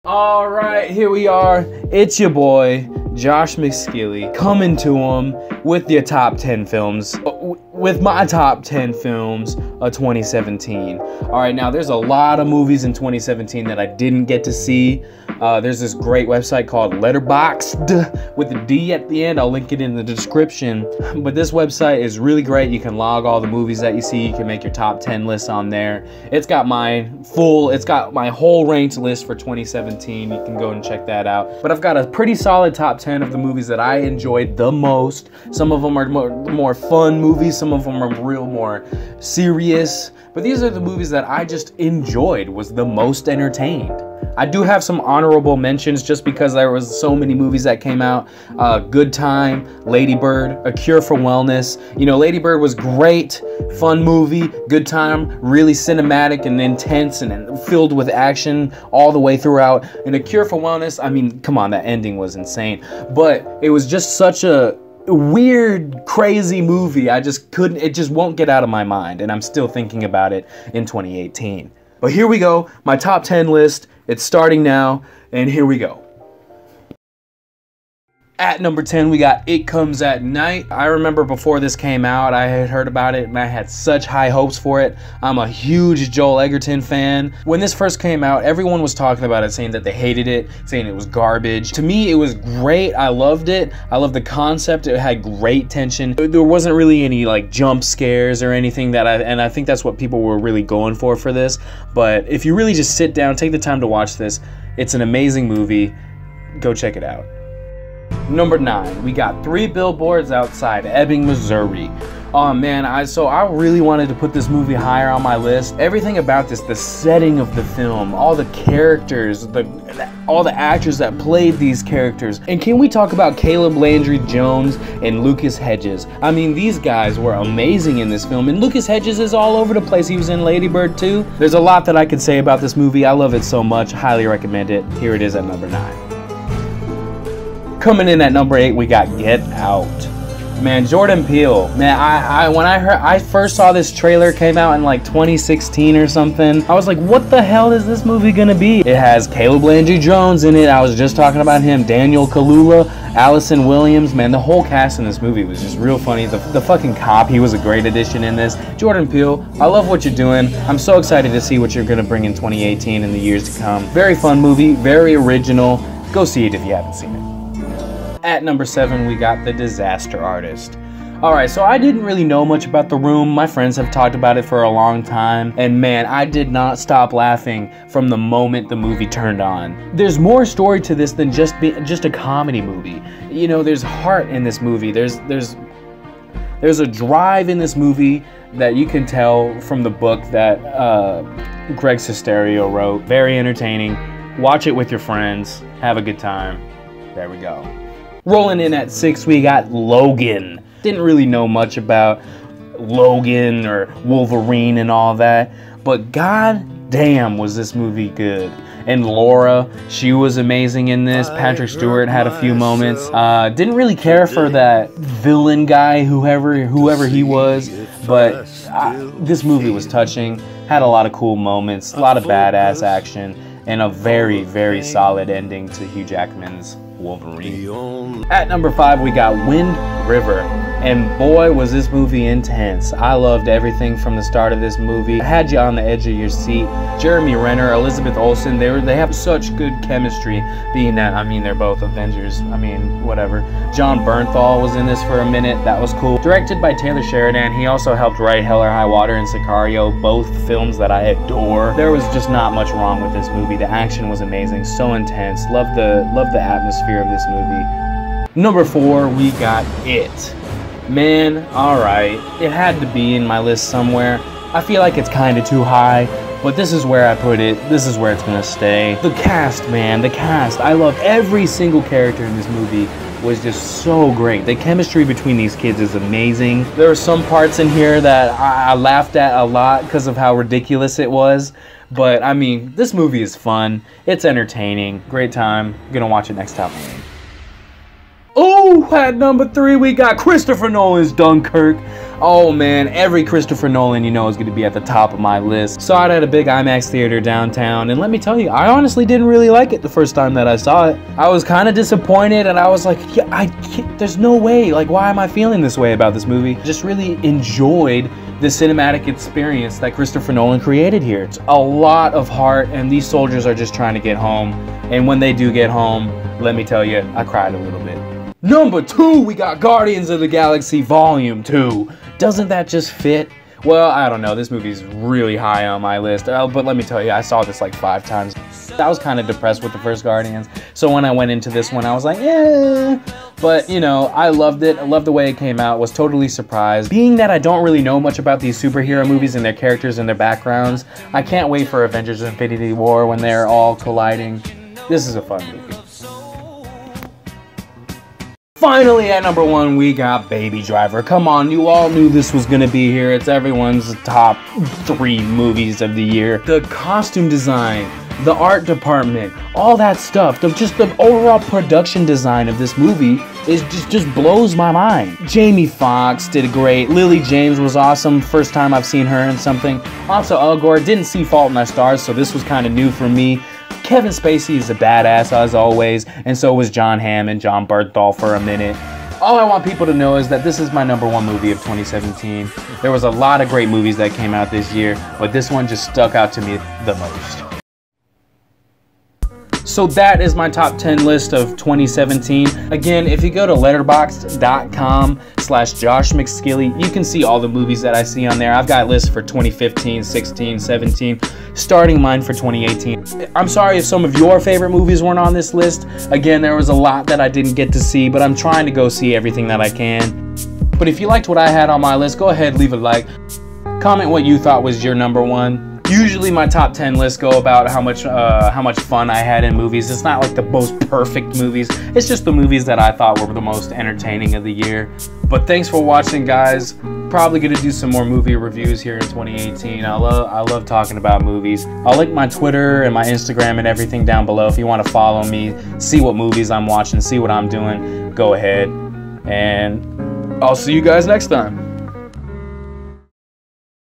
All right, here we are. It's your boy, Josh McScily, coming to him with your top 10 films, with my top 10 films of 2017. All right, now there's a lot of movies in 2017 that I didn't get to see. There's this great website called Letterboxd with a D at the end. I'll link it in the description. But this website is really great. You can log all the movies that you see. You can make your top 10 list on there. It's got my whole ranked list for 2017. You can go and check that out. But I've got a pretty solid top 10 of the movies that I enjoyed the most. Some of them are more fun movies. Some of them are more serious. But these are the movies that I just enjoyed, was the most entertained. I do have some honorable mentions just because there was so many movies that came out. Good Time, Lady Bird, A Cure for Wellness. You know, Lady Bird was great, fun movie. Good Time, really cinematic and intense and filled with action all the way throughout. And A Cure for Wellness, I mean, come on, that ending was insane. But it was just such a weird, crazy movie. I just couldn't, it just won't get out of my mind. And I'm still thinking about it in 2018. But here we go, my top 10 list. It's starting now, and here we go. At number 10, we got It Comes at Night. I remember before this came out, I had heard about it, and I had such high hopes for it. I'm a huge Joel Edgerton fan. When this first came out, everyone was talking about it, saying that they hated it, saying it was garbage. To me, it was great. I loved it. I loved the concept. It had great tension. There wasn't really any like jump scares or anything that I think that's what people were really going for this. But if you really just sit down, take the time to watch this, it's an amazing movie. Go check it out. Number 9, we got 3 Billboards Outside Ebbing, Missouri. Oh man, I really wanted to put this movie higher on my list. Everything about this, the setting of the film, all the characters, all the actors that played these characters. And can we talk about Caleb Landry Jones and Lucas Hedges? I mean, these guys were amazing in this film, and Lucas Hedges is all over the place. He was in Lady Bird too. There's a lot that I could say about this movie. I love it so much. Highly recommend it. Here it is at number 9. Coming in at number 8, we got Get Out. Man, Jordan Peele. Man, when I first saw this trailer, came out in like 2016 or something, I was like, what the hell is this movie gonna be? It has Caleb Landry Jones in it. I was just talking about him. Daniel Kaluuya, Allison Williams. Man, the whole cast in this movie was just real funny. The fucking cop, he was a great addition in this. Jordan Peele, I love what you're doing. I'm so excited to see what you're gonna bring in 2018 and the years to come. Very fun movie, very original. Go see it if you haven't seen it. At number 7, we got The Disaster Artist. Alright, so I didn't really know much about The Room. My friends have talked about it for a long time, and man, I did not stop laughing from the moment the movie turned on. There's more story to this than just a comedy movie. You know, there's heart in this movie. There's a drive in this movie that you can tell from the book that Greg Sestero wrote. Very entertaining. Watch it with your friends. Have a good time. There we go. Rolling in at 6, we got Logan. Didn't really know much about Logan or Wolverine and all that, but god damn was this movie good. And Laura, she was amazing in this. Patrick Stewart had a few moments. Didn't really care for that villain guy, whoever he was, but this movie was touching. Had a lot of cool moments, a lot of badass action, and a very, very solid ending to Hugh Jackman's Wolverine. At number 5, we got Wind River. And boy, was this movie intense. I loved everything from the start of this movie. It had you on the edge of your seat. Jeremy Renner, Elizabeth Olsen, they have such good chemistry, being that, I mean, they're both Avengers. I mean, whatever. Jon Bernthal was in this for a minute. That was cool. Directed by Taylor Sheridan. He also helped write Hell or High Water and Sicario, both films that I adore. There was just not much wrong with this movie. The action was amazing, so intense. Loved the atmosphere of this movie. Number 4, we got It. Man, alright, it had to be in my list somewhere. I feel like it's kind of too high, but this is where I put it. This is where it's gonna stay. The cast, man, the cast. I love every single character in this movie. Was just so great. The chemistry between these kids is amazing. There were some parts in here that I laughed at a lot because of how ridiculous it was. But, I mean, this movie is fun. It's entertaining. Great time. I'm gonna watch it next time. Oh, at number 3 we got Christopher Nolan's Dunkirk. Oh man, every Christopher Nolan you know is going to be at the top of my list. Saw it at a big IMAX theater downtown, and let me tell you, I honestly didn't really like it the first time that I saw it. I was kind of disappointed, and I was like, yeah, there's no way, like, why am I feeling this way about this movie? Just really enjoyed the cinematic experience that Christopher Nolan created here. It's a lot of heart, and these soldiers are just trying to get home, and when they do get home, let me tell you, I cried a little bit. Number 2, we got Guardians of the Galaxy Volume 2. Doesn't that just fit? Well, I don't know, this movie's really high on my list, but let me tell you, I saw this like 5 times. I was kind of depressed with the first Guardians, so when I went into this one, I was like, eh. But, you know, I loved it. I loved the way it came out. Was totally surprised. Being that I don't really know much about these superhero movies and their characters and their backgrounds, I can't wait for Avengers Infinity War when they're all colliding. This is a fun movie. Finally, at number 1, we got Baby Driver. Come on, you all knew this was gonna be here. It's everyone's top 3 movies of the year. The costume design, the art department, all that stuff, just the overall production design of this movie is just blows my mind. Jamie Foxx did great. Lily James was awesome. First time I've seen her in something. Also, Al Gore, didn't see Fault in Our Stars, so this was kind of new for me. Kevin Spacey is a badass as always, and so was John Hamm and John Bernthal for a minute. All I want people to know is that this is my number 1 movie of 2017. There was a lot of great movies that came out this year, but this one just stuck out to me the most. So that is my top 10 list of 2017. Again, if you go to letterboxd.com/Josh McSkilly, you can see all the movies that I see on there. I've got lists for 2015, 16, 17, starting mine for 2018. I'm sorry if some of your favorite movies weren't on this list. Again, there was a lot that I didn't get to see, but I'm trying to go see everything that I can. But if you liked what I had on my list, go ahead, leave a like. Comment what you thought was your number 1. Usually my top 10 lists go about how much fun I had in movies. It's not like the most perfect movies. It's just the movies that I thought were the most entertaining of the year. But thanks for watching, guys. Probably gonna do some more movie reviews here in 2018. I love talking about movies. I'll link my Twitter and my Instagram and everything down below if you want to follow me, see what movies I'm watching, see what I'm doing. Go ahead, and I'll see you guys next time.